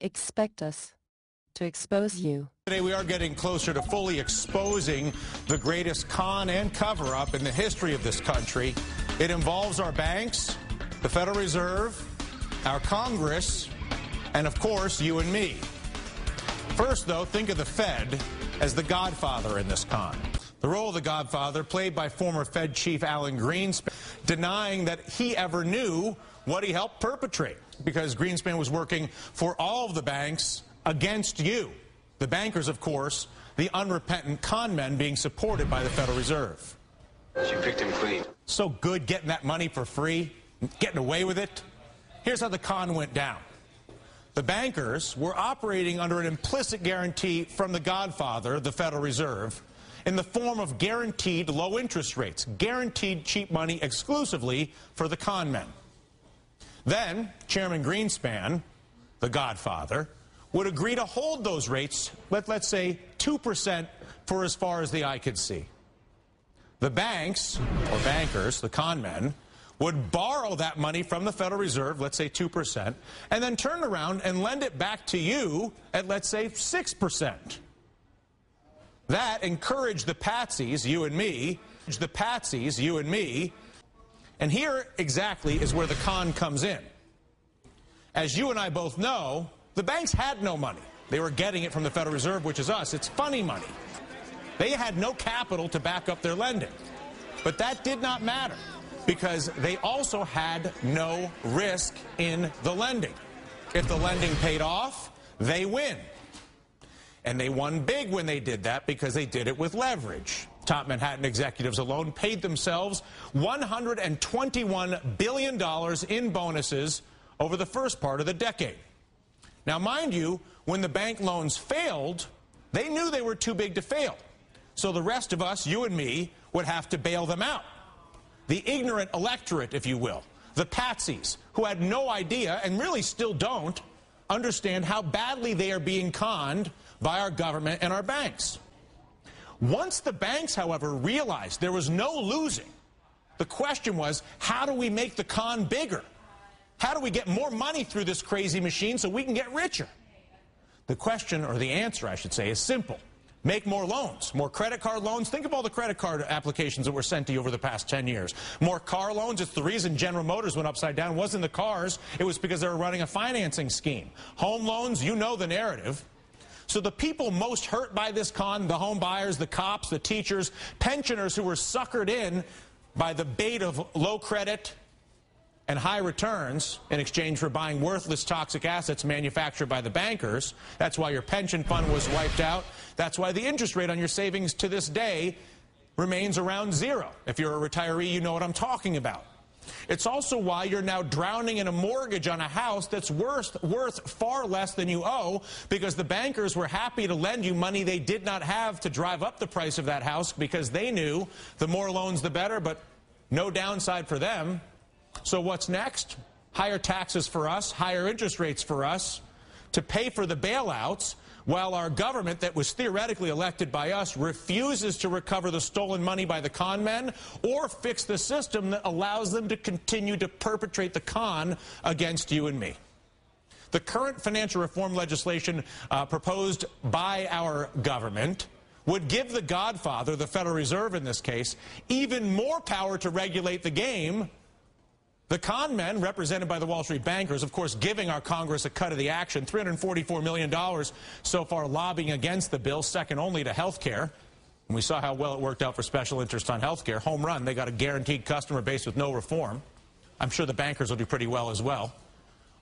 Expect us to expose you. Today we are getting closer to fully exposing the greatest con and cover-up in the history of this country. It involves our banks, the Federal Reserve, our Congress, and of course, you and me. First, though, think of the Fed as the godfather in this con. The role of the godfather, played by former Fed Chief Alan Greenspan, denying that he ever knew what he helped perpetrate, because Greenspan was working for all of the banks against you. The bankers, of course, the unrepentant con men being supported by the Federal Reserve. She picked him clean. So good getting that money for free, getting away with it. Here's how the con went down. The bankers were operating under an implicit guarantee from the godfather, the Federal Reserve, in the form of guaranteed low interest rates, guaranteed cheap money exclusively for the con men. Then Chairman Greenspan, the godfather, would agree to hold those rates, let's say 2% for as far as the eye could see. The banks, or bankers, the con men, would borrow that money from the Federal Reserve, let's say 2%, and then turn around and lend it back to you at, let's say, 6%. That encouraged the patsies, you and me, and here exactly is where the con comes in. As you and I both know, the banks had no money. They were getting it from the Federal Reserve, which is us. It's funny money. They had no capital to back up their lending. But that did not matter, because they also had no risk in the lending. If the lending paid off, they win. And they won big when they did that, because they did it with leverage. Top Manhattan executives alone paid themselves $121 billion in bonuses over the first part of the decade. Now, mind you, when the bank loans failed, they knew they were too big to fail. So the rest of us, you and me, would have to bail them out. The ignorant electorate, if you will, the patsies, who had no idea, and really still don't, understand how badly they are being conned by our government and our banks. Once the banks, however, realized there was no losing, the question was, how do we make the con bigger? How do we get more money through this crazy machine so we can get richer? The question, or the answer, I should say, is simple. Make more loans, more credit card loans. Think of all the credit card applications that were sent to you over the past 10 years. More car loans. It's the reason General Motors went upside down. It wasn't the cars. It was because they were running a financing scheme. Home loans, you know the narrative. So the people most hurt by this con, the home buyers, the cops, the teachers, pensioners who were suckered in by the bait of low credit and high returns in exchange for buying worthless toxic assets manufactured by the bankers. That's why your pension fund was wiped out. That's why the interest rate on your savings to this day remains around zero. If you're a retiree, you know what I'm talking about. It's also why you're now drowning in a mortgage on a house that's worth far less than you owe, because the bankers were happy to lend you money they did not have to drive up the price of that house, because they knew the more loans the better, but no downside for them. So what's next? Higher taxes for us, higher interest rates for us to pay for the bailouts, while our government that was theoretically elected by us refuses to recover the stolen money by the con men or fix the system that allows them to continue to perpetrate the con against you and me. The current financial reform legislation proposed by our government would give the godfather, the Federal Reserve in this case, even more power to regulate the game. The con men, represented by the Wall Street bankers, of course, giving our Congress a cut of the action, $344 million so far lobbying against the bill, second only to health care. And we saw how well it worked out for special interest on health care. Home run. They got a guaranteed customer base with no reform. I'm sure the bankers will do pretty well as well.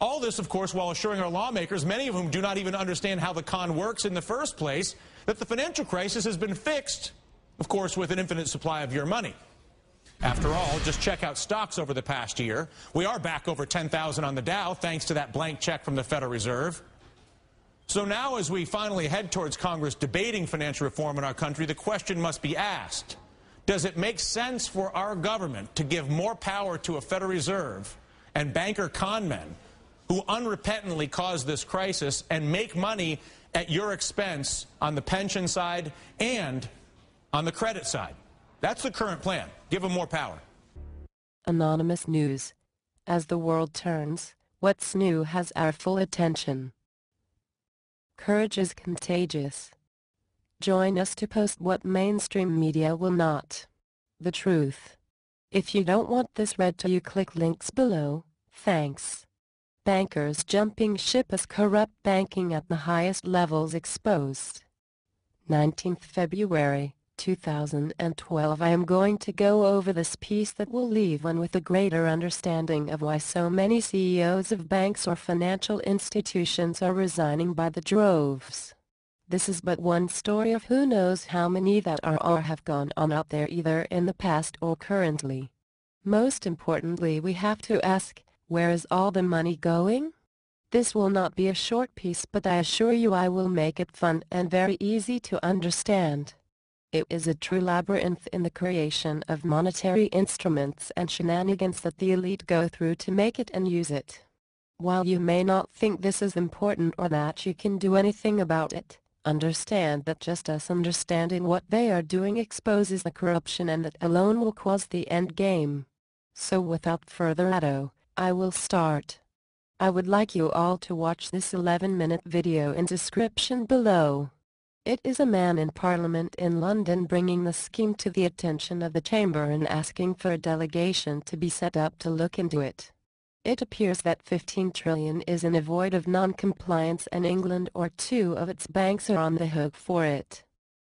All this, of course, while assuring our lawmakers, many of whom do not even understand how the con works in the first place, that the financial crisis has been fixed, of course, with an infinite supply of your money. After all, just check out stocks over the past year. We are back over 10,000 on the Dow, thanks to that blank check from the Federal Reserve. So now, as we finally head towards Congress debating financial reform in our country, the question must be asked, does it make sense for our government to give more power to a Federal Reserve and banker con men who unrepentantly caused this crisis and make money at your expense on the pension side and on the credit side? That's the current plan. Give them more power. Anonymous News. As the world turns, what's new has our full attention. Courage is contagious. Join us to post what mainstream media will not. The truth. If you don't want this read to you, click links below. Thanks. Bankers jumping ship as corrupt banking at the highest levels exposed. 19th February, 2012. I am going to go over this piece that will leave one with a greater understanding of why so many CEOs of banks or financial institutions are resigning by the droves. This is but one story of who knows how many that are or have gone on out there either in the past or currently. Most importantly, we have to ask, where is all the money going? This will not be a short piece, but I assure you I will make it fun and very easy to understand. It is a true labyrinth in the creation of monetary instruments and shenanigans that the elite go through to make it and use it. While you may not think this is important or that you can do anything about it, understand that just us understanding what they are doing exposes the corruption, and that alone will cause the end game. So without further ado, I will start. I would like you all to watch this 11-minute video in description below. It is a man in Parliament in London bringing the scheme to the attention of the Chamber and asking for a delegation to be set up to look into it. It appears that 15 trillion is in a void of non-compliance, and England or two of its banks are on the hook for it.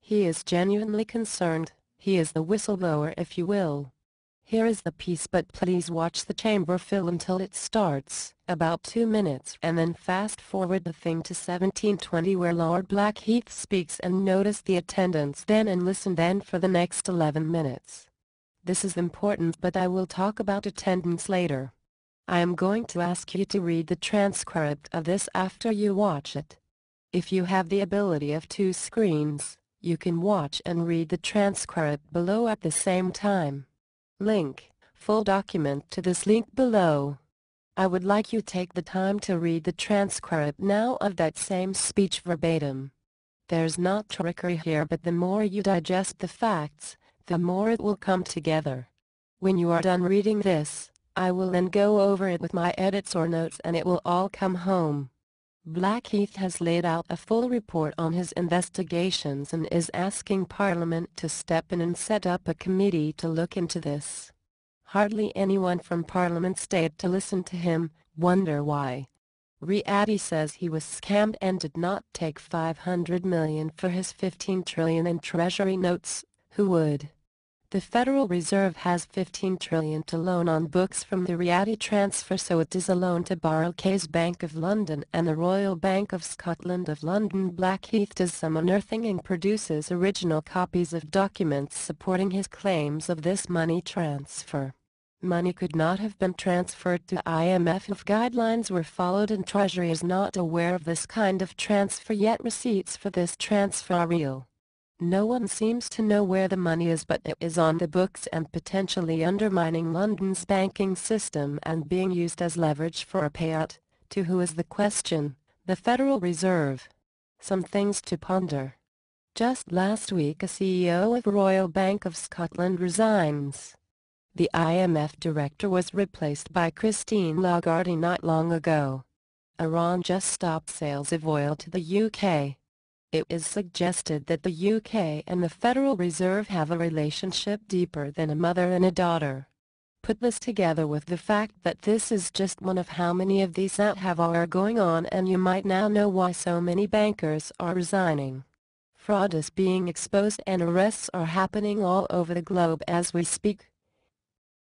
He is genuinely concerned. He is the whistleblower, if you will. Here is the piece, but please watch the Chamber fill until it starts, about 2 minutes, and then fast forward the thing to 17:20 where Lord Blackheath speaks, and notice the attendance then and listen then for the next 11 minutes. This is important, but I will talk about attendance later. I am going to ask you to read the transcript of this after you watch it. If you have the ability of 2 screens, you can watch and read the transcript below at the same time. Link, full document to this link below. I would like you take the time to read the transcript now of that same speech verbatim. There's not trickery here, but the more you digest the facts, the more it will come together. When you are done reading this, I will then go over it with my edits or notes, and it will all come home. Blackheath has laid out a full report on his investigations and is asking Parliament to step in and set up a committee to look into this. Hardly anyone from Parliament stayed to listen to him. Wonder why? Riadi says he was scammed and did not take 500 million for his 15 trillion in Treasury notes. Who would? The Federal Reserve has 15 trillion to loan on books from the Riadi transfer, so it is a loan to Barclays Bank of London and the Royal Bank of Scotland of London. Blackheath does some unearthing and produces original copies of documents supporting his claims of this money transfer. Money could not have been transferred to IMF if guidelines were followed, and Treasury is not aware of this kind of transfer, yet receipts for this transfer are real. No one seems to know where the money is, but it is on the books and potentially undermining London's banking system and being used as leverage for a payout. To who is the question? The Federal Reserve. Some things to ponder. Just last week a CEO of Royal Bank of Scotland resigns. The IMF director was replaced by Christine Lagarde not long ago. Iran just stopped sales of oil to the UK. It is suggested that the UK and the Federal Reserve have a relationship deeper than a mother and a daughter. Put this together with the fact that this is just one of how many of these that have or are going on, and you might now know why so many bankers are resigning. Fraud is being exposed and arrests are happening all over the globe as we speak.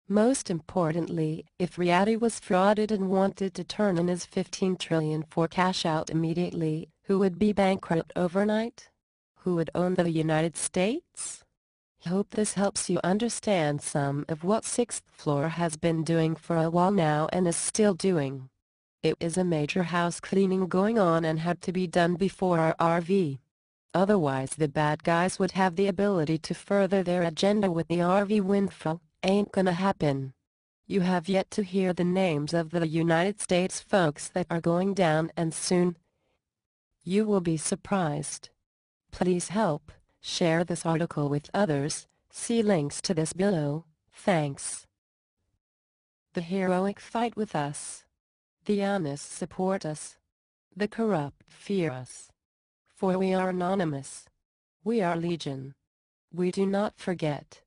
Most importantly, if Riadi was frauded and wanted to turn in his 15 trillion for cash out immediately, who would be bankrupt overnight? Who would own the United States? I hope this helps you understand some of what Sixth Floor has been doing for a while now and is still doing. It is a major house cleaning going on and had to be done before our RV. Otherwise the bad guys would have the ability to further their agenda with the RV windfall. Ain't gonna happen. You have yet to hear the names of the United States folks that are going down, and soon you will be surprised. Please help share this article with others. See links to this below. Thanks. The heroic fight with us. The honest support us. The corrupt fear us. For we are anonymous. We are legion. We do not forget.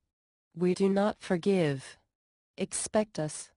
We do not forgive. Expect us.